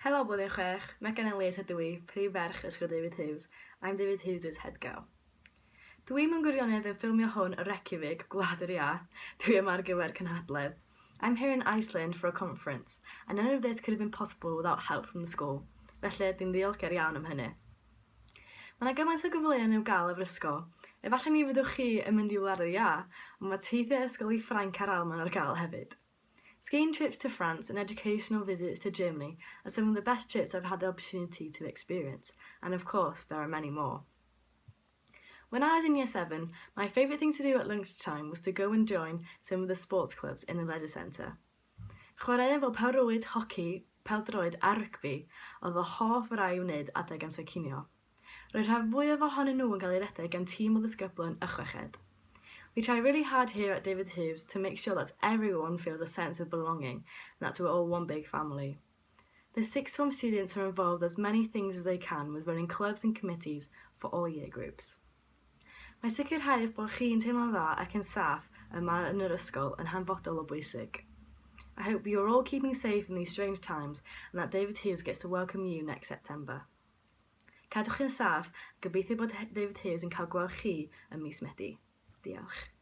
Helo Blwyddyn Chwech, Megan Elliot ydw i, prif ferch ysgol David Hughes. I'm David Hughes' head girl. Dwi mewn gwirionedd yn ffilmio hwn y Reykjavik, Gwlad yr Ia. Dwi yma ar gyfer cynhadledd. I'm here in Iceland for a conference, and none of this could have been possible without help from the school. Felly, dwi'n ddiolchgar iawn am hynny. Mae yna gymaint o gyfleoedd i'w gael efo'r ysgol. Efallai mi fyddwch chi yn mynd i Wlad yr Ia, ond mae teithiau ysgol i Ffrainc ar Alman ar gael hefyd. Skiing trips to France and educational visits to Germany are some of the best trips I've had the opportunity to experience, and of course, there are many more. When I was in Year 7, my favourite thing to do at lunchtime was to go and join some of the sports clubs in the leisure centre. Chwaraeon fel pêl-rwyd, hoci, pêl-droed a rygbi oedd fy hoff rai i wneud adeg amser cinio. Roedd rhan fwyaf ohonyn nhw yn cael ei redeg gan tîm o ddisgyblion y chweched. We try really hard here at David Hughes to make sure that everyone feels a sense of belonging and that we're all one big family. The sixth form students are involved as many things as they can with running clubs and committees for all year groups. Mae sicrhau bod chi'n teimlo'n dda ac yn saff yma yn yr ysgol yn hanfodol o bwysig. I hope you're all keeping safe in these strange times and that David Hughes gets to welcome you next September. Cadwch yn saff, gobeithio bod David Hughes yn cael gweld chi ym mis Medi. Diolch.